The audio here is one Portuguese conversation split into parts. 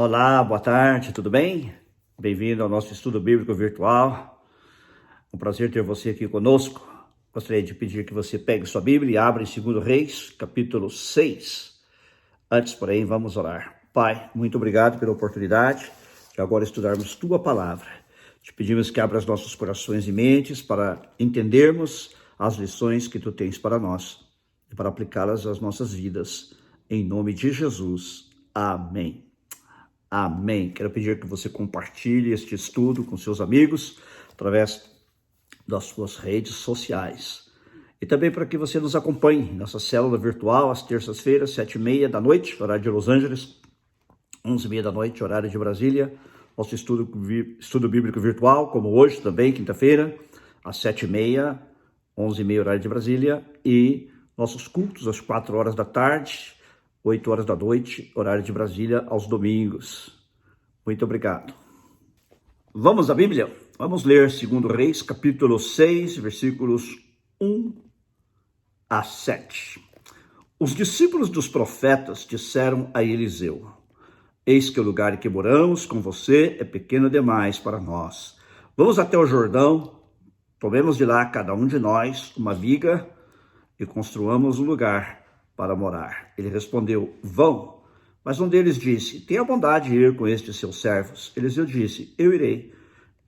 Olá, boa tarde, tudo bem? Bem-vindo ao nosso estudo bíblico virtual. Um prazer ter você aqui conosco. Gostaria de pedir que você pegue sua Bíblia e abra em 2 Reis, capítulo 6. Antes, porém, vamos orar. Pai, muito obrigado pela oportunidade de agora estudarmos Tua Palavra. Te pedimos que abra os nossos corações e mentes para entendermos as lições que Tu tens para nós e para aplicá-las às nossas vidas. Em nome de Jesus. Amém. Amém. Quero pedir que você compartilhe este estudo com seus amigos através das suas redes sociais. E também para que você nos acompanhe nessa célula virtual às terças-feiras, 7h30 da noite, horário de Los Angeles, 11h30 da noite, horário de Brasília. Nosso estudo bíblico virtual, como hoje também, quinta-feira, às 7h30, 11h30, horário de Brasília. E nossos cultos às 4 horas da tarde, 8 horas da noite, horário de Brasília, aos domingos. Muito obrigado. Vamos à Bíblia? Vamos ler 2 Reis, capítulo 6, versículos 1 a 7. Os discípulos dos profetas disseram a Eliseu: Eis que o lugar em que moramos com você é pequeno demais para nós. Vamos até o Jordão, tomemos de lá cada um de nós uma viga e construamos um lugar para morar. Ele respondeu: Vão. Mas um deles disse: Tenha bondade de ir com estes seus servos. Eliseu disse: Eu irei.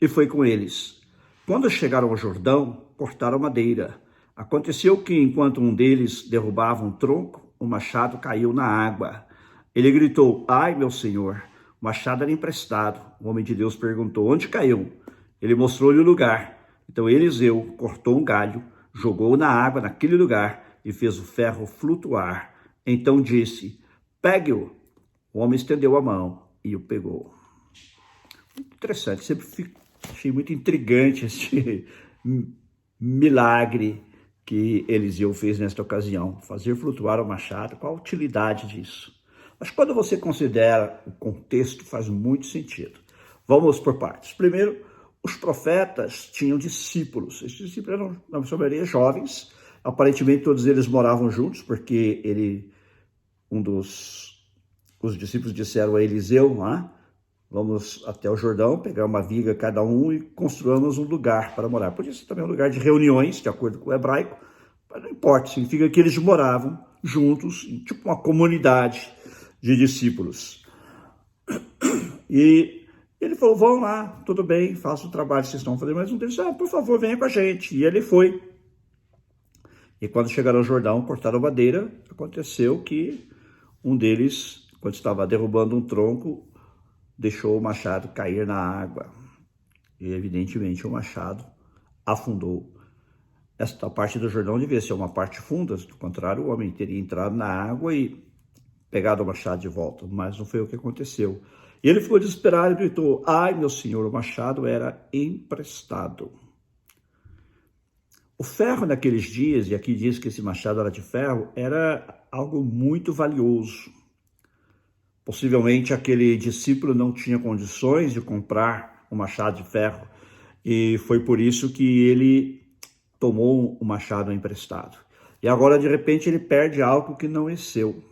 E foi com eles. Quando chegaram ao Jordão, cortaram madeira. Aconteceu que, enquanto um deles derrubava um tronco, o machado caiu na água. Ele gritou: Ai, meu senhor! O machado era emprestado. O homem de Deus perguntou: Onde caiu? Ele mostrou-lhe o lugar. Então Eliseu cortou um galho, jogou na água naquele lugar e fez o ferro flutuar. Então disse: Pegue-o. O homem estendeu a mão e o pegou. Muito interessante, sempre achei muito intrigante este milagre que Eliseu fez nesta ocasião. Fazer flutuar o machado, qual a utilidade disso? Mas quando você considera o contexto, faz muito sentido. Vamos por partes. Primeiro, os profetas tinham discípulos. Esses discípulos eram, na sua maioria, jovens. Aparentemente, todos eles moravam juntos, porque os discípulos disseram a Eliseu: Vamos até o Jordão, pegar uma viga cada um e construamos um lugar para morar. Podia ser também um lugar de reuniões, de acordo com o hebraico, mas não importa, significa que eles moravam juntos, tipo uma comunidade de discípulos. E ele falou: Vão lá, tudo bem, faça o trabalho que vocês estão fazendo. Mas um deles disse: Por favor, venha com a gente. E ele foi. E quando chegaram ao Jordão, cortaram madeira. Aconteceu que um deles, quando estava derrubando um tronco, deixou o machado cair na água. E evidentemente o machado afundou. Esta parte do Jordão devia ser uma parte funda, do contrário, o homem teria entrado na água e pegado o machado de volta. Mas não foi o que aconteceu. E ele ficou desesperado e gritou: Ai, meu senhor, o machado era emprestado. O ferro naqueles dias, e aqui diz que esse machado era de ferro, era algo muito valioso. Possivelmente aquele discípulo não tinha condições de comprar um machado de ferro, e foi por isso que ele tomou o machado emprestado. E agora, de repente, ele perde algo que não é seu.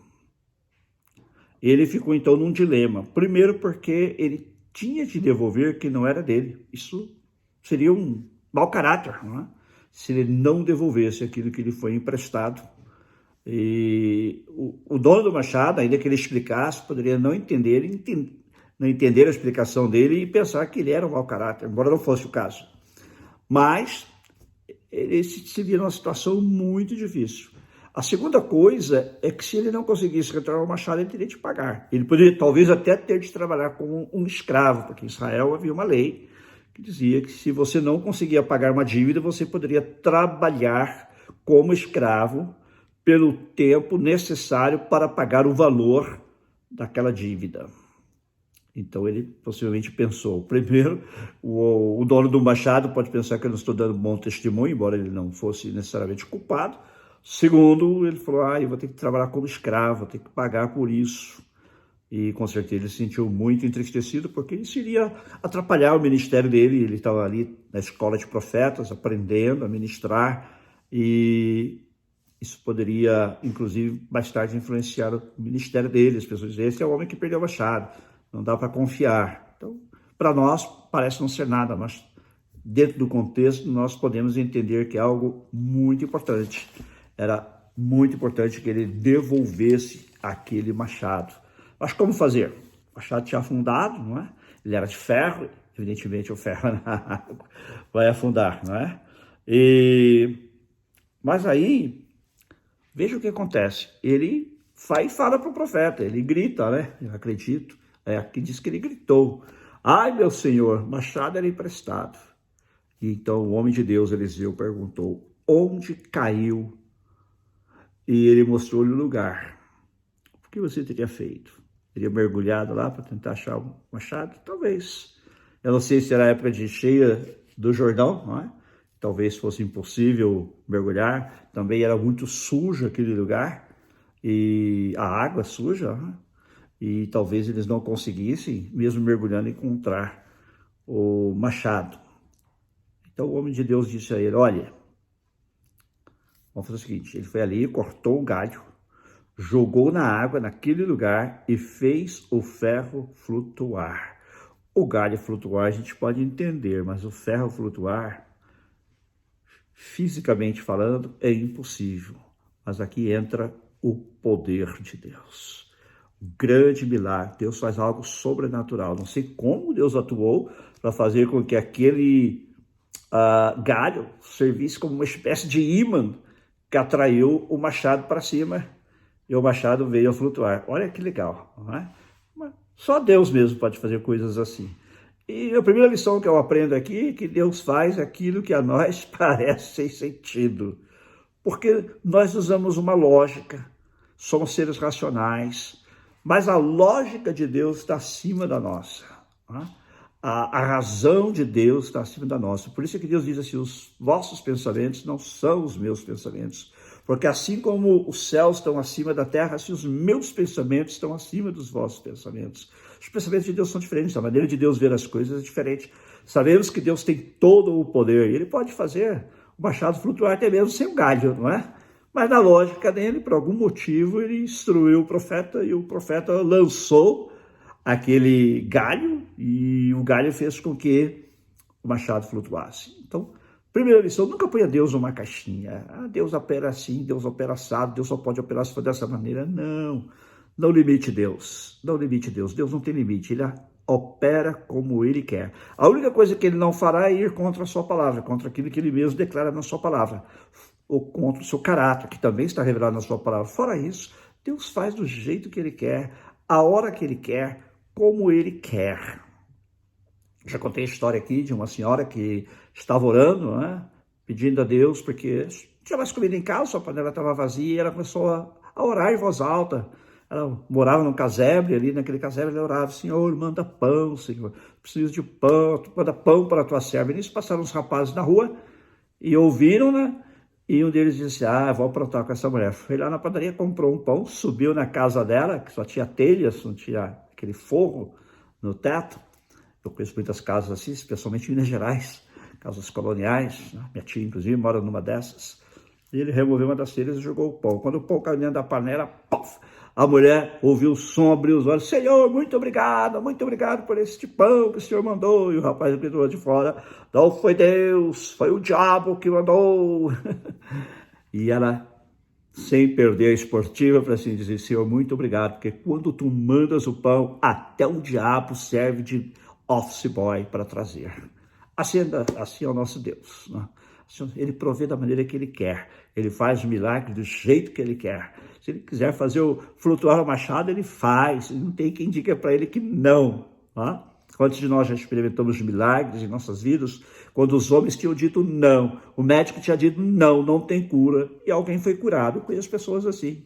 Ele ficou então num dilema. Primeiro porque ele tinha de devolver que não era dele. Isso seria um mau caráter, não é? Se ele não devolvesse aquilo que lhe foi emprestado. E o dono do machado, ainda que ele explicasse, poderia não entender a explicação dele e pensar que ele era um mau caráter, embora não fosse o caso. Mas ele se via numa situação muito difícil. A segunda coisa é que se ele não conseguisse retornar o machado, ele teria de pagar. Ele poderia talvez até ter de trabalhar como um escravo, porque em Israel havia uma lei que dizia que se você não conseguia pagar uma dívida, você poderia trabalhar como escravo pelo tempo necessário para pagar o valor daquela dívida. Então ele possivelmente pensou, primeiro, o dono do machado pode pensar que eu não estou dando bom testemunho, embora ele não fosse necessariamente culpado. Segundo, ele falou: eu vou ter que trabalhar como escravo, vou ter que pagar por isso. E com certeza ele se sentiu muito entristecido, porque isso iria atrapalhar o ministério dele. Ele estava ali na escola de profetas, aprendendo a ministrar, e isso poderia, inclusive, mais tarde influenciar o ministério dele. As pessoas diziam: esse é o homem que perdeu o machado. não dá para confiar. Então, para nós, parece não ser nada, mas dentro do contexto, nós podemos entender que é algo muito importante. Era muito importante que ele devolvesse aquele machado. Mas como fazer? O machado tinha afundado, não é? Ele era de ferro, evidentemente o ferro na água vai afundar, não é? Mas aí, veja o que acontece. Ele vai e fala para o profeta, ele grita, né? Eu acredito. Aqui diz que ele gritou: ai, meu senhor, machado era emprestado. E então o homem de Deus, Eliseu, perguntou: onde caiu? E ele mostrou-lhe o lugar. O que você teria feito? Teria mergulhado lá para tentar achar o machado? Talvez. Eu não sei se era a época de cheia do Jordão, não é? Talvez fosse impossível mergulhar. Também era muito sujo aquele lugar. E a água suja, não é? E talvez eles não conseguissem, mesmo mergulhando, encontrar o machado. Então o homem de Deus disse a ele: olha, vamos fazer o seguinte. Ele foi ali, cortou o galho, jogou na água naquele lugar e fez o ferro flutuar. O galho flutuar a gente pode entender, mas o ferro flutuar, fisicamente falando, é impossível. Mas aqui entra o poder de Deus. Grande milagre. Deus faz algo sobrenatural. Não sei como Deus atuou para fazer com que aquele galho servisse como uma espécie de ímã que atraiu o machado para cima e o machado veio a flutuar. Olha que legal, não é? Só Deus mesmo pode fazer coisas assim. E a primeira lição que eu aprendo aqui é que Deus faz aquilo que a nós parece sem sentido. Porque nós usamos uma lógica, somos seres racionais, mas a lógica de Deus está acima da nossa. Né? A razão de Deus está acima da nossa. Por isso é que Deus diz assim: os vossos pensamentos não são os meus pensamentos. Porque assim como os céus estão acima da terra, assim os meus pensamentos estão acima dos vossos pensamentos. Os pensamentos de Deus são diferentes, a maneira de Deus ver as coisas é diferente. Sabemos que Deus tem todo o poder, e Ele pode fazer o machado flutuar até mesmo sem um galho, não é? Mas na lógica dele, por algum motivo, ele instruiu o profeta, e o profeta lançou aquele galho, e o galho fez com que o machado flutuasse. Então, primeira lição: nunca ponha Deus numa caixinha. Deus opera assim, Deus opera assado, Deus só pode operar se for dessa maneira. Não, não limite Deus, não limite Deus. Deus não tem limite, Ele opera como Ele quer. A única coisa que Ele não fará é ir contra a sua palavra, contra aquilo que Ele mesmo declara na sua palavra, ou contra o seu caráter, que também está revelado na sua palavra. Fora isso, Deus faz do jeito que Ele quer, a hora que Ele quer, como Ele quer. Já contei a história aqui de uma senhora que estava orando, né, pedindo a Deus, porque tinha mais comida em casa, sua panela estava vazia, e ela começou a orar em voz alta. Ela morava num casebre, ali naquele casebre ela orava: Senhor, manda pão, Senhor, preciso de pão, manda pão para a tua serva. E nisso passaram uns rapazes na rua e ouviram, né? E um deles disse: vou aprontar com essa mulher. Foi lá na padaria, comprou um pão, subiu na casa dela, que só tinha telhas, não tinha aquele forro no teto. Eu conheço muitas casas assim, especialmente em Minas Gerais, casas coloniais, né? Minha tia, inclusive, mora numa dessas. E ele removeu uma das telhas e jogou o pão. Quando o pão caiu dentro da panela, puff, a mulher ouviu o som, abriu os olhos: Senhor, muito obrigado por este pão que o Senhor mandou. E o rapaz gritou de fora: não foi Deus, foi o diabo que mandou. E ela, sem perder a esportiva, para assim dizer: Senhor, muito obrigado, porque quando tu mandas o pão, até o diabo serve de office boy para trazer. Assim é o nosso Deus, né? Ele provê da maneira que Ele quer. Ele faz o milagre do jeito que Ele quer. Se Ele quiser fazer flutuar o machado, Ele faz. Não tem quem diga para Ele que não. Né? Quantos de nós já experimentamos milagres em nossas vidas, quando os homens tinham dito não, o médico tinha dito não, não tem cura, e alguém foi curado? Eu conheço pessoas assim.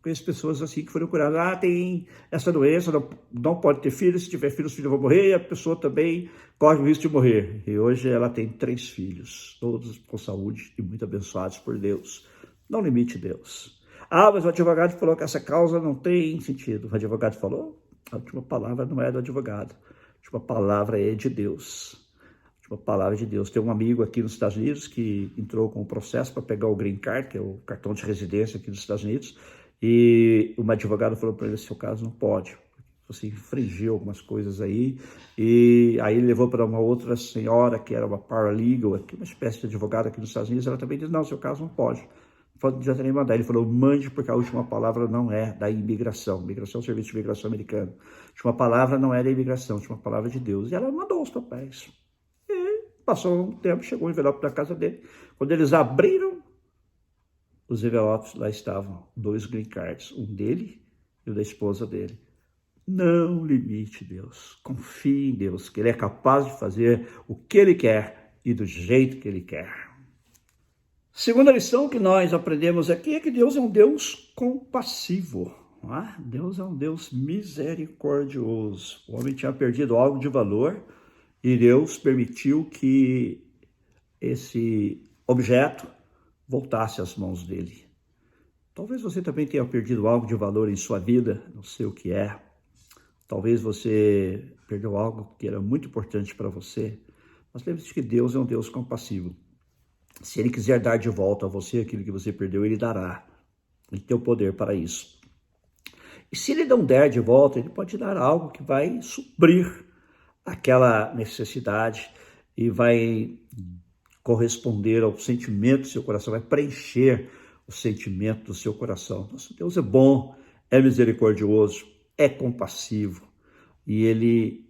Conheço pessoas assim que foram curadas: tem essa doença, não pode ter filhos, se tiver filhos, os filhos vão morrer, e a pessoa também corre o risco de morrer. E hoje ela tem 3 filhos, todos com saúde e muito abençoados por Deus. Não limite Deus. Mas o advogado falou que essa causa não tem sentido. O advogado falou: a última palavra não é do advogado, a última palavra é de Deus. A última palavra de Deus. Tem um amigo aqui nos Estados Unidos que entrou com um processo para pegar o Green Card, que é o cartão de residência aqui dos Estados Unidos. E uma advogada falou para ele: seu caso não pode, você infringiu algumas coisas aí, e aí ele levou para uma outra senhora, que era uma paralegal, uma espécie de advogada aqui nos Estados Unidos, ela também disse, não, seu caso não pode adianta nem mandar. Ele falou, mande, porque a última palavra não é da imigração. Imigração é o Serviço de Imigração americano. A última palavra não é da imigração, a última palavra é de Deus. E ela mandou os papéis. E passou um tempo, chegou o envelope da casa dele. Quando eles abriram os envelopes, lá estavam 2 green cards, um dele e o da esposa dele. Não limite Deus, confie em Deus, que Ele é capaz de fazer o que Ele quer e do jeito que Ele quer. Segunda lição que nós aprendemos aqui é que Deus é um Deus compassivo. Não é? Deus é um Deus misericordioso. O homem tinha perdido algo de valor e Deus permitiu que esse objeto voltasse às mãos dele. Talvez você também tenha perdido algo de valor em sua vida, não sei o que é. Talvez você perdeu algo que era muito importante para você. Mas lembre-se que Deus é um Deus compassivo. Se Ele quiser dar de volta a você aquilo que você perdeu, Ele dará. Ele tem o poder para isso. E se Ele não der de volta, Ele pode dar algo que vai suprir aquela necessidade e vai corresponder ao sentimento do seu coração, vai preencher o sentimento do seu coração. Nosso Deus é bom, é misericordioso, é compassivo e Ele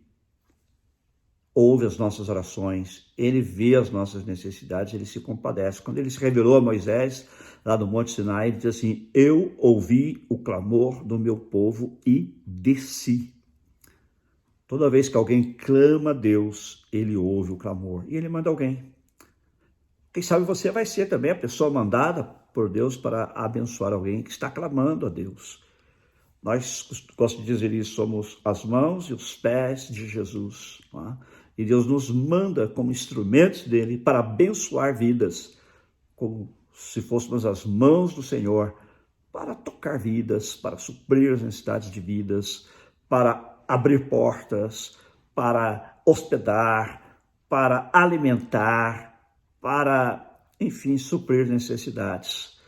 ouve as nossas orações, Ele vê as nossas necessidades, Ele se compadece. Quando Ele se revelou a Moisés, lá no Monte Sinai, Ele diz assim, eu ouvi o clamor do meu povo e desci. Toda vez que alguém clama a Deus, Ele ouve o clamor e Ele manda alguém. Quem sabe você vai ser também a pessoa mandada por Deus para abençoar alguém que está clamando a Deus. Nós, gosto de dizer isso, somos as mãos e os pés de Jesus, não é? E Deus nos manda como instrumentos dele para abençoar vidas, como se fôssemos as mãos do Senhor, para tocar vidas, para suprir as necessidades de vidas, para abrir portas, para hospedar, para alimentar, para, enfim, suprir necessidades.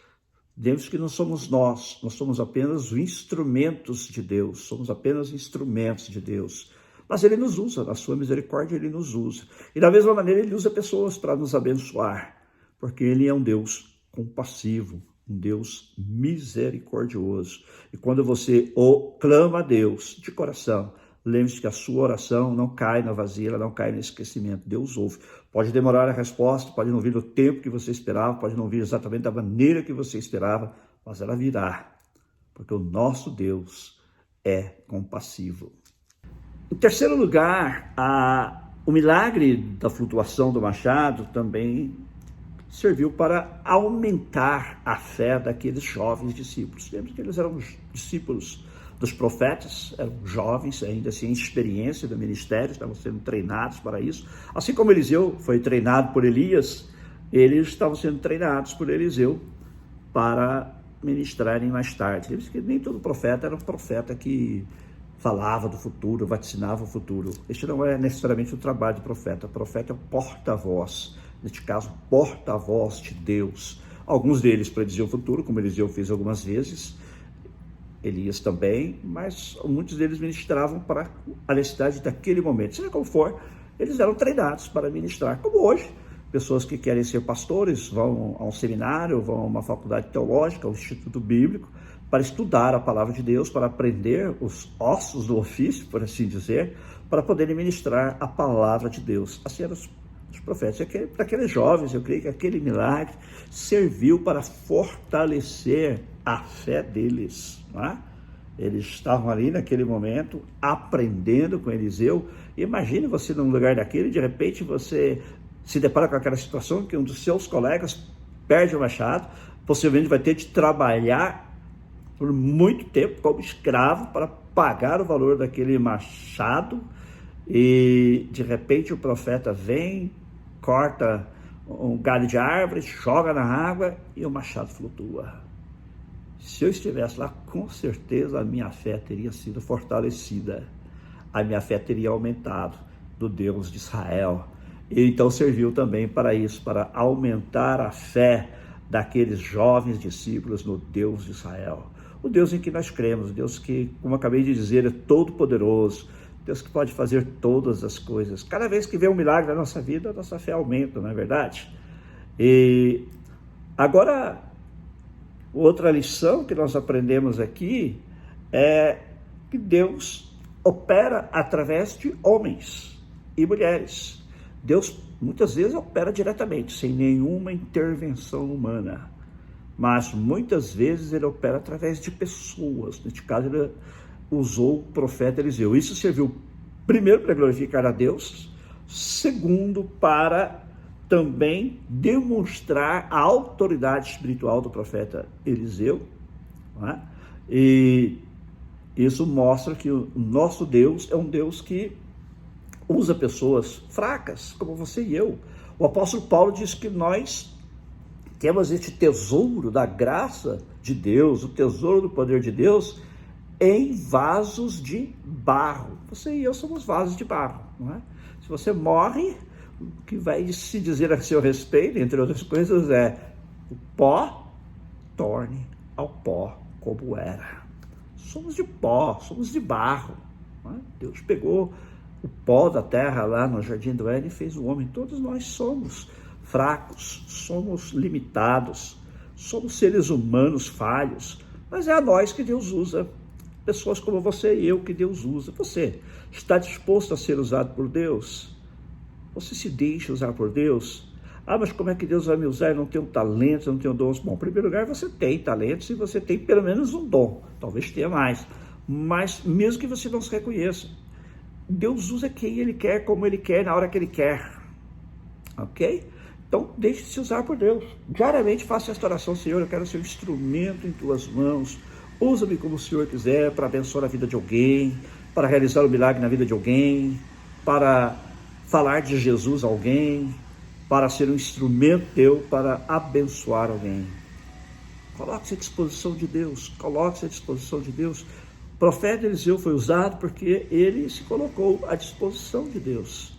Lembre-se que não somos nós somos apenas instrumentos de Deus, somos apenas instrumentos de Deus. Mas Ele nos usa, na sua misericórdia Ele nos usa. E da mesma maneira Ele usa pessoas para nos abençoar, porque Ele é um Deus compassivo, um Deus misericordioso. E quando você clama a Deus de coração, lembre-se que a sua oração não cai na vazia, ela não cai no esquecimento. Deus ouve. Pode demorar a resposta, pode não vir no tempo que você esperava, pode não vir exatamente da maneira que você esperava, mas ela virá, porque o nosso Deus é compassivo. Em terceiro lugar, o milagre da flutuação do machado também serviu para aumentar a fé daqueles jovens discípulos. Lembra que eles eram discípulos dos profetas, eram jovens, ainda sem experiência do ministério, estavam sendo treinados para isso. Assim como Eliseu foi treinado por Elias, eles estavam sendo treinados por Eliseu para ministrarem mais tarde. Lembra que nem todo profeta era um profeta que falava do futuro, vaticinava o futuro. Este não é necessariamente o trabalho do profeta. O profeta é o porta-voz, neste caso, porta-voz de Deus. Alguns deles prediziam o futuro, como Eliseu fez algumas vezes, Elias também, mas muitos deles ministravam para a necessidade daquele momento. Seja como for, eles eram treinados para ministrar, como hoje. Pessoas que querem ser pastores vão a um seminário, vão a uma faculdade teológica, ao Instituto Bíblico, para estudar a palavra de Deus, para aprender os ossos do ofício, por assim dizer, para poderem ministrar a palavra de Deus. Assim eram os profetas. Para aqueles jovens, eu creio que aquele milagre serviu para fortalecer a fé deles, não é? Eles estavam ali naquele momento aprendendo com Eliseu. Imagine você num lugar daquele, de repente você se depara com aquela situação que um dos seus colegas perde o machado, possivelmente vai ter de trabalhar por muito tempo como escravo para pagar o valor daquele machado, e de repente o profeta vem, corta um galho de árvore, joga na água e o machado flutua. Se eu estivesse lá, com certeza a minha fé teria sido fortalecida, a minha fé teria aumentado do Deus de Israel. E então serviu também para isso, para aumentar a fé daqueles jovens discípulos no Deus de Israel. o Deus em que nós cremos, o Deus que, como acabei de dizer, é todo poderoso, Deus que pode fazer todas as coisas. Cada vez que vê um milagre na nossa vida, a nossa fé aumenta, não é verdade? E agora, outra lição que nós aprendemos aqui é que Deus opera através de homens e mulheres. Deus muitas vezes opera diretamente, sem nenhuma intervenção humana, mas muitas vezes ele opera através de pessoas. Neste caso, ele usou o profeta Eliseu. Isso serviu, primeiro, para glorificar a Deus, segundo, para também demonstrar a autoridade espiritual do profeta Eliseu, não é? E isso mostra que o nosso Deus é um Deus que usa pessoas fracas, como você e eu. O apóstolo Paulo diz que nós temos este tesouro da graça de Deus, o tesouro do poder de Deus, em vasos de barro. Você e eu somos vasos de barro, não é? Se você morre, o que vai se dizer a seu respeito, entre outras coisas, é: o pó torne ao pó como era. Somos de pó, somos de barro, não é? Deus pegou o pó da terra lá no Jardim do Éden e fez o homem. Todos nós somos fracos, somos limitados, somos seres humanos falhos, mas é a nós que Deus usa. Pessoas como você e eu que Deus usa. Você está disposto a ser usado por Deus? Você se deixa usar por Deus? Ah, mas como é que Deus vai me usar? Eu não tenho talentos, eu não tenho dons. Bom, em primeiro lugar, você tem talentos e você tem pelo menos um dom. Talvez tenha mais. Mas mesmo que você não se reconheça, Deus usa quem Ele quer, como Ele quer, na hora que Ele quer. Ok? Então, deixe-se usar por Deus. Diariamente faça esta oração: Senhor, eu quero ser um instrumento em Tuas mãos. Usa-me como o Senhor quiser, para abençoar a vida de alguém, para realizar um milagre na vida de alguém, para falar de Jesus a alguém, para ser um instrumento Teu para abençoar alguém. Coloque-se à disposição de Deus, coloque-se à disposição de Deus. O profeta Eliseu foi usado porque ele se colocou à disposição de Deus.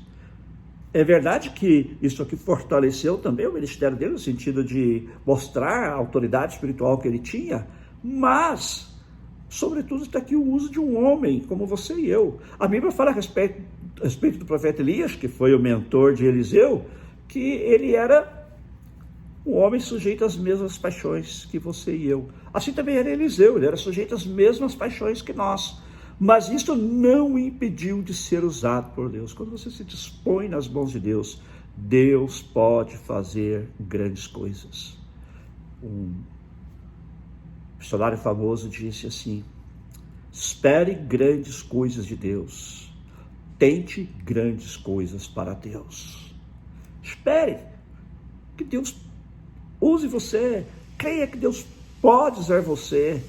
É verdade que isso aqui fortaleceu também o ministério dele, no sentido de mostrar a autoridade espiritual que ele tinha, mas, sobretudo, está aqui o uso de um homem como você e eu. A Bíblia fala a respeito do profeta Elias, que foi o mentor de Eliseu, que ele era um homem sujeito às mesmas paixões que você e eu. Assim também era Eliseu, ele era sujeito às mesmas paixões que nós. Mas isso não o impediu de ser usado por Deus. Quando você se dispõe nas mãos de Deus, Deus pode fazer grandes coisas. Um missionário famoso disse assim: espere grandes coisas de Deus, tente grandes coisas para Deus. Espere que Deus use você, creia que Deus pode usar você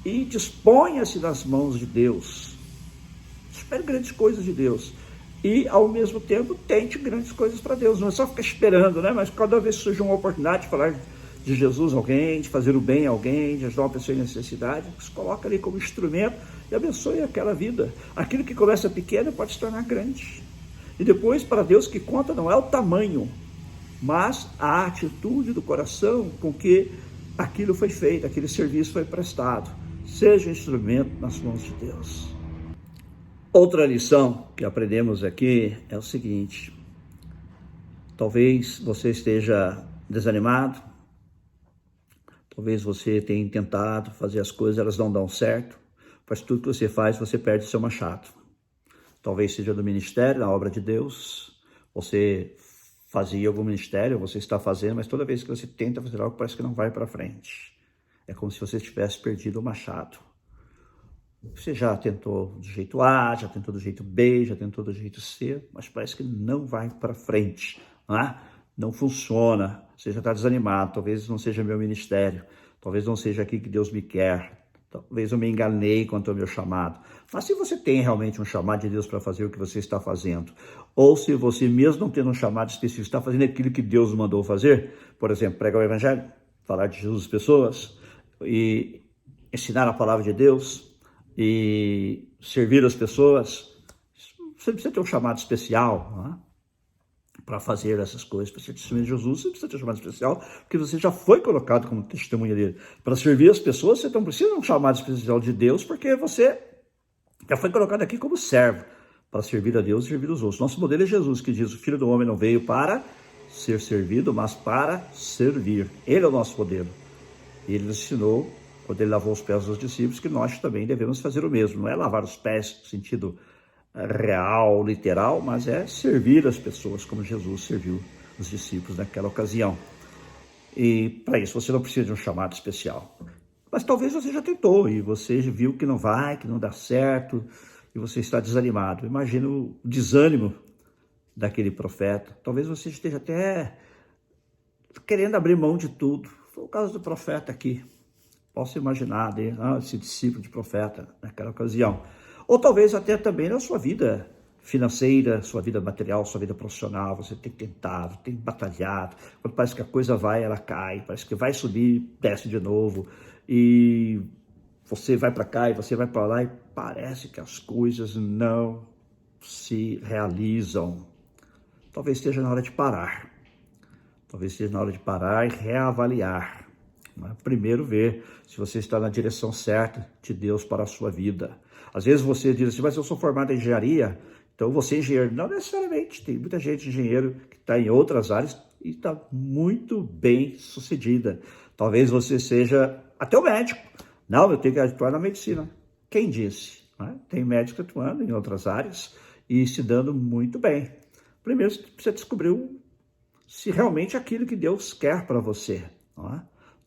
e disponha-se nas mãos de Deus. Espere grandes coisas de Deus e, ao mesmo tempo, tente grandes coisas para Deus. Não é só ficar esperando, né? Mas cada vez que surge uma oportunidade de falar de Jesus a alguém, de fazer o bem a alguém, de ajudar uma pessoa em necessidade, se coloca ali como instrumento e abençoe aquela vida. Aquilo que começa pequeno pode se tornar grande. E depois, para Deus, que conta não é o tamanho, mas a atitude do coração com que aquilo foi feito, aquele serviço foi prestado. Seja um instrumento nas mãos de Deus. Outra lição que aprendemos aqui é o seguinte: talvez você esteja desanimado, talvez você tenha tentado fazer as coisas, elas não dão certo, mas tudo que você faz, você perde o seu machado. Talvez seja do ministério, na obra de Deus, você fazia algum ministério, você está fazendo, mas toda vez que você tenta fazer algo, parece que não vai para frente. É como se você tivesse perdido o machado. Você já tentou do jeito A, já tentou do jeito B, já tentou do jeito C, mas parece que não vai para frente, não é? Não funciona, você já está desanimado, talvez não seja meu ministério, talvez não seja aqui que Deus me quer, talvez eu me enganei quanto ao meu chamado. Mas se você tem realmente um chamado de Deus para fazer o que você está fazendo, ou se você mesmo não tendo um chamado específico, está fazendo aquilo que Deus mandou fazer, por exemplo, pregar o evangelho, falar de Jesus às pessoas, e ensinar a palavra de Deus, e servir as pessoas, você precisa ter um chamado especial, não é? para fazer essas coisas, para ser testemunha de Jesus, você precisa ter um chamado especial, porque você já foi colocado como testemunha dele. Para servir as pessoas, você não precisa de um chamado especial de Deus, porque você já foi colocado aqui como servo, para servir a Deus e servir os outros. Nosso modelo é Jesus, que diz: o Filho do Homem não veio para ser servido, mas para servir. Ele é o nosso modelo. E ele nos ensinou, quando ele lavou os pés dos discípulos, que nós também devemos fazer o mesmo. Não é lavar os pés no sentido real, literal, mas é servir as pessoas como Jesus serviu os discípulos naquela ocasião. E para isso você não precisa de um chamado especial. Mas talvez você já tentou e você viu que não vai, que não dá certo e você está desanimado. Imagina o desânimo daquele profeta. Talvez você esteja até querendo abrir mão de tudo. Foi o caso do profeta aqui. Posso imaginar esse discípulo de profeta naquela ocasião. Ou talvez até também na sua vida financeira, sua vida material, sua vida profissional, você tem tentado, tem batalhado, quando parece que a coisa vai, ela cai, parece que vai subir, desce de novo, e você vai para cá e você vai para lá e parece que as coisas não se realizam. Talvez esteja na hora de parar, talvez esteja na hora de parar e reavaliar. Primeiro ver se você está na direção certa de Deus para a sua vida. Às vezes você diz assim: mas eu sou formado em engenharia, então você é engenheiro. Não necessariamente, tem muita gente engenheiro que está em outras áreas e está muito bem sucedida. Talvez você seja até o médico. Não, eu tenho que atuar na medicina. Quem disse? Tem médico atuando em outras áreas e se dando muito bem. Primeiro você precisa descobrir se realmente é aquilo que Deus quer para você.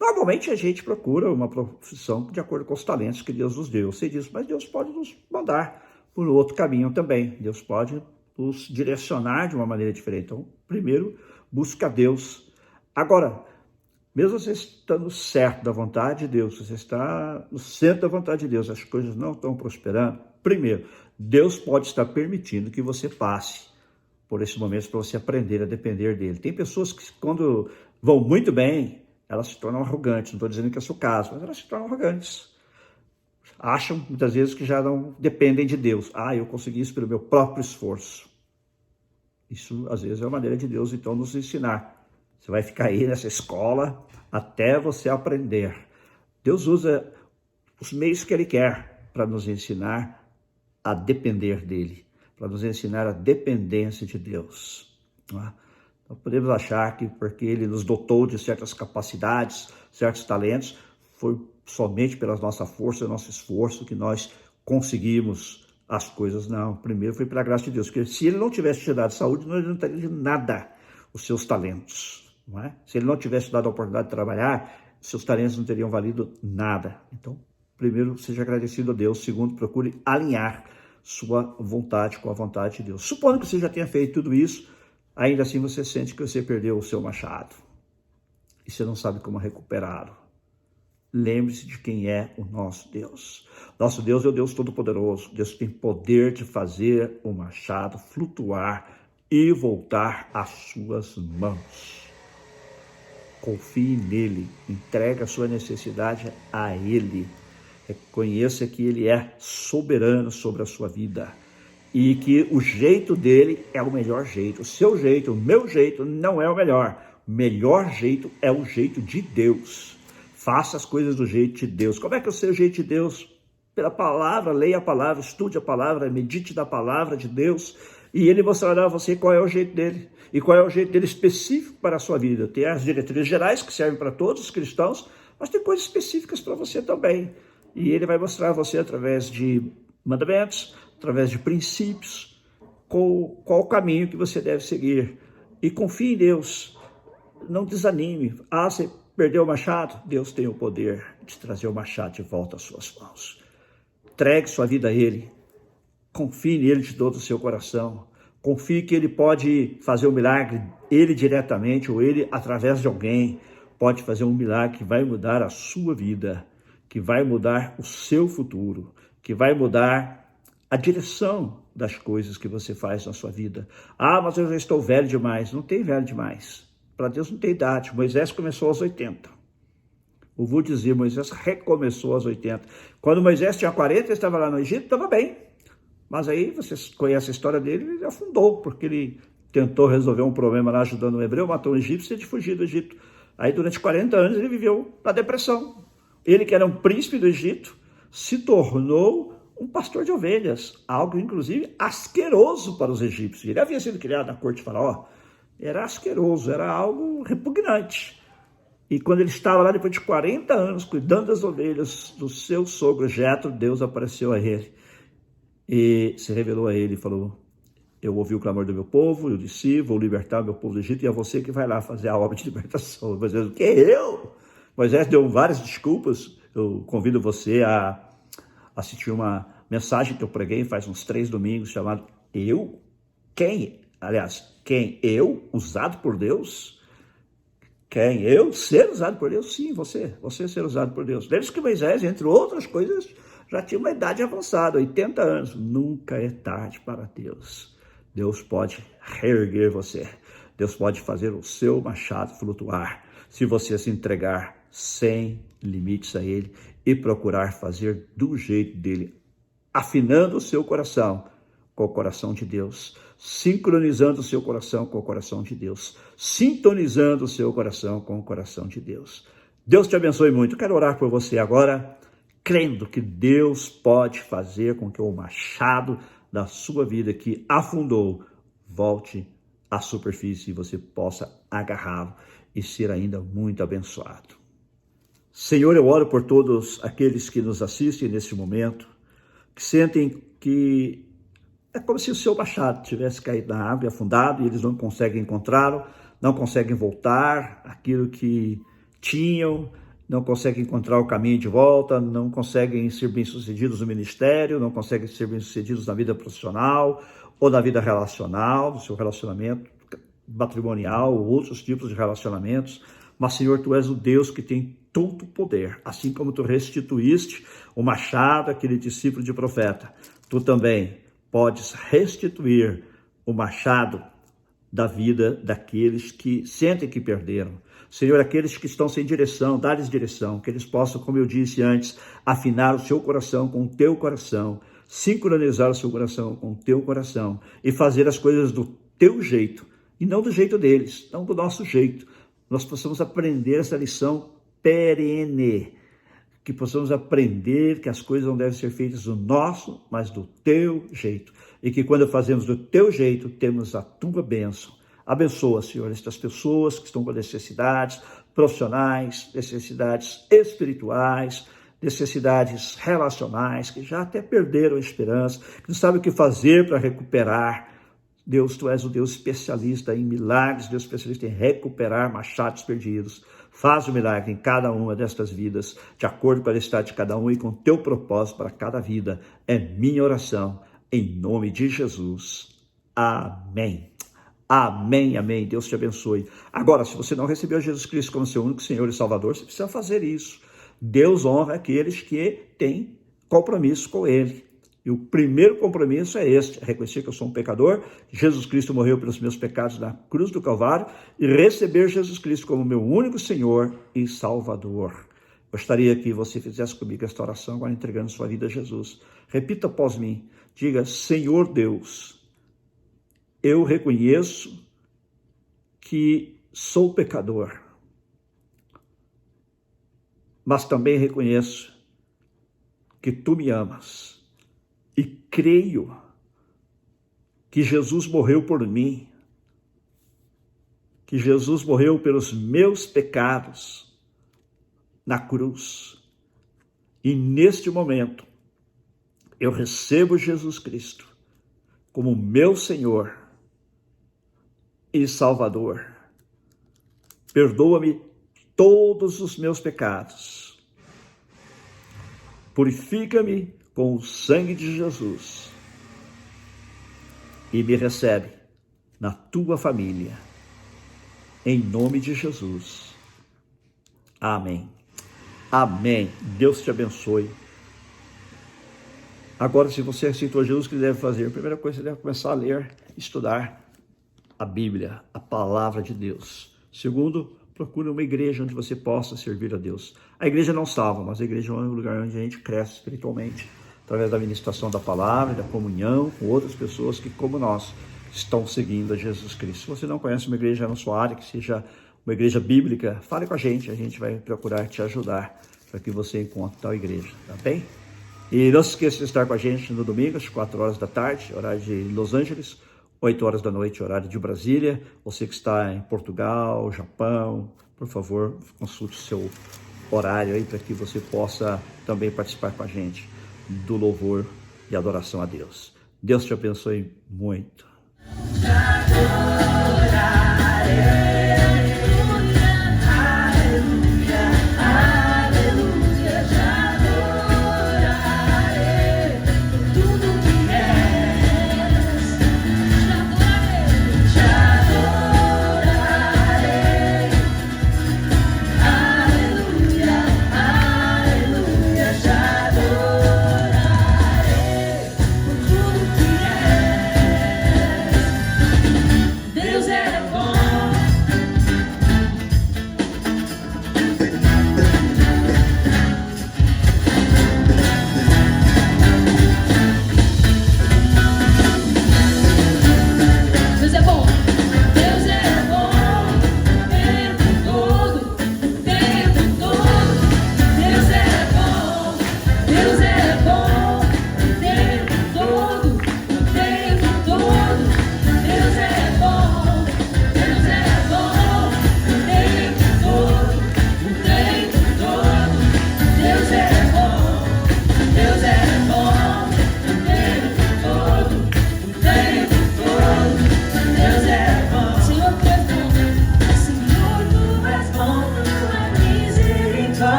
Normalmente a gente procura uma profissão de acordo com os talentos que Deus nos deu. Eu sei disso, mas Deus pode nos mandar por outro caminho também. Deus pode nos direcionar de uma maneira diferente. Então, primeiro, busca Deus. Agora, mesmo você estando certo da vontade de Deus, você está no centro da vontade de Deus, as coisas não estão prosperando. Primeiro, Deus pode estar permitindo que você passe por esses momentos para você aprender a depender dele. Tem pessoas que, quando vão muito bem, elas se tornam arrogantes. Não estou dizendo que é o seu caso, mas elas se tornam arrogantes. Acham, muitas vezes, que já não dependem de Deus. Eu consegui isso pelo meu próprio esforço. Isso, às vezes, é uma maneira de Deus, então, nos ensinar. Você vai ficar aí nessa escola até você aprender. Deus usa os meios que Ele quer para nos ensinar a depender dEle, para nos ensinar a dependência de Deus. Não podemos achar que porque Ele nos dotou de certas capacidades, certos talentos, foi somente pela nossa força, nosso esforço que nós conseguimos as coisas. Não, primeiro foi pela graça de Deus, porque se Ele não tivesse te dado saúde, não adiantaria de nada os seus talentos. Não é? Se Ele não tivesse dado a oportunidade de trabalhar, seus talentos não teriam valido nada. Então, primeiro, seja agradecido a Deus. Segundo, procure alinhar sua vontade com a vontade de Deus. Supondo que você já tenha feito tudo isso, ainda assim você sente que você perdeu o seu machado e você não sabe como recuperá-lo. Lembre-se de quem é o nosso Deus. Nosso Deus é o Deus Todo-Poderoso. Deus tem poder de fazer o machado flutuar e voltar às suas mãos. Confie nele, entregue a sua necessidade a Ele. Reconheça que Ele é soberano sobre a sua vida e que o jeito dele é o melhor jeito. O seu jeito, o meu jeito não é o melhor. O melhor jeito é o jeito de Deus. Faça as coisas do jeito de Deus. Como é que eu sei o jeito de Deus? Pela palavra, leia a palavra, estude a palavra, medite na palavra de Deus e Ele mostrará a você qual é o jeito dele e qual é o jeito dele específico para a sua vida. Tem as diretrizes gerais que servem para todos os cristãos, mas tem coisas específicas para você também. E Ele vai mostrar a você através de mandamentos, através de princípios, qual o caminho que você deve seguir. E confie em Deus, não desanime. Você perdeu o machado? Deus tem o poder de trazer o machado de volta às suas mãos. Entregue sua vida a Ele, confie nele de todo o seu coração, confie que Ele pode fazer um milagre, Ele diretamente ou Ele através de alguém, pode fazer um milagre que vai mudar a sua vida, que vai mudar o seu futuro, que vai mudar a direção das coisas que você faz na sua vida. Mas eu já estou velho demais. Não tem velho demais. Para Deus não tem idade. Moisés começou aos 80. O vô dizia, Moisés recomeçou aos 80. Quando Moisés tinha 40, ele estava lá no Egito, estava bem. Mas aí, vocês conhecem a história dele, ele afundou, porque ele tentou resolver um problema lá ajudando um hebreu, matou um egípcio e de fugir do Egito. Aí durante 40 anos ele viveu na depressão. Ele, que era um príncipe do Egito, se tornou um pastor de ovelhas, algo inclusive asqueroso para os egípcios. Ele havia sido criado na corte de Faraó, era asqueroso, era algo repugnante. E quando ele estava lá, depois de 40 anos, cuidando das ovelhas do seu sogro Jetro, Deus apareceu a ele e se revelou a ele e falou: eu ouvi o clamor do meu povo, eu disse, vou libertar o meu povo do Egito, e é você que vai lá fazer a obra de libertação. Moisés, o que eu? Moisés deu várias desculpas. Eu convido você a assistir uma mensagem que eu preguei faz uns 3 domingos, chamado Eu? Quem? Aliás, quem? Eu? Usado por Deus? Quem? Eu? Ser usado por Deus? Sim, você ser usado por Deus. Lembre-se que Moisés, entre outras coisas, já tinha uma idade avançada, 80 anos. Nunca é tarde para Deus. Deus pode reerguer você. Deus pode fazer o seu machado flutuar, se você se entregar sem limites a Ele e procurar fazer do jeito dele, afinando o seu coração com o coração de Deus, sincronizando o seu coração com o coração de Deus, sintonizando o seu coração com o coração de Deus. Deus te abençoe muito. Quero orar por você agora, crendo que Deus pode fazer com que o machado da sua vida que afundou volte à superfície e você possa agarrá-lo e ser ainda muito abençoado. Senhor, eu oro por todos aqueles que nos assistem nesse momento, que sentem que é como se o seu machado tivesse caído na água e afundado, e eles não conseguem encontrá-lo, não conseguem voltar aquilo que tinham, não conseguem encontrar o caminho de volta, não conseguem ser bem-sucedidos no ministério, não conseguem ser bem-sucedidos na vida profissional ou na vida relacional, no seu relacionamento matrimonial ou outros tipos de relacionamentos. Mas, Senhor, Tu és o Deus que tem todo o poder. Assim como Tu restituíste o machado àquele discípulo de profeta, Tu também podes restituir o machado da vida daqueles que sentem que perderam. Senhor, aqueles que estão sem direção, dá-lhes direção, que eles possam, como eu disse antes, afinar o seu coração com o Teu coração, sincronizar o seu coração com o Teu coração e fazer as coisas do Teu jeito e não do jeito deles, não do nosso jeito. Nós possamos aprender essa lição perene, que possamos aprender que as coisas não devem ser feitas do nosso, mas do Teu jeito. E que quando fazemos do Teu jeito, temos a Tua bênção. Abençoa, Senhor, estas pessoas que estão com necessidades profissionais, necessidades espirituais, necessidades relacionais, que já até perderam a esperança, que não sabem o que fazer para recuperar. Deus, Tu és o Deus especialista em milagres, Deus especialista em recuperar machados perdidos. Faz o milagre em cada uma destas vidas, de acordo com a necessidade de cada um e com o Teu propósito para cada vida. É minha oração, em nome de Jesus. Amém. Amém, amém. Deus te abençoe. Agora, se você não recebeu Jesus Cristo como seu único Senhor e Salvador, você precisa fazer isso. Deus honra aqueles que têm compromisso com Ele. E o primeiro compromisso é este: reconhecer que eu sou um pecador, Jesus Cristo morreu pelos meus pecados na cruz do Calvário e receber Jesus Cristo como meu único Senhor e Salvador. Gostaria que você fizesse comigo esta oração agora, entregando sua vida a Jesus. Repita após mim. Diga: Senhor Deus, eu reconheço que sou pecador, mas também reconheço que Tu me amas. E creio que Jesus morreu por mim, que Jesus morreu pelos meus pecados na cruz. E neste momento, eu recebo Jesus Cristo como meu Senhor e Salvador. Perdoa-me todos os meus pecados. Purifica-me com o sangue de Jesus e me recebe na Tua família, em nome de Jesus. Amém. Amém. Deus te abençoe. Agora, se você aceitou Jesus, o que deve fazer? A primeira coisa, você deve começar a ler, estudar a Bíblia, a palavra de Deus. Segundo, procure uma igreja onde você possa servir a Deus. A igreja não salva, mas a igreja é um lugar onde a gente cresce espiritualmente, através da ministração da palavra, da comunhão com outras pessoas que, como nós, estão seguindo a Jesus Cristo. Se você não conhece uma igreja na sua área, que seja uma igreja bíblica, fale com a gente vai procurar te ajudar para que você encontre tal igreja, tá bem? E não se esqueça de estar com a gente no domingo, às 4 horas da tarde, horário de Los Angeles, 8 horas da noite, horário de Brasília. Você que está em Portugal, Japão, por favor, consulte o seu horário aí para que você possa também participar com a gente do louvor e adoração a Deus. Deus te abençoe muito.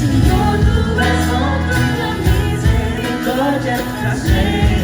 Senhor, tu és bom, tua misericórdia pra sempre.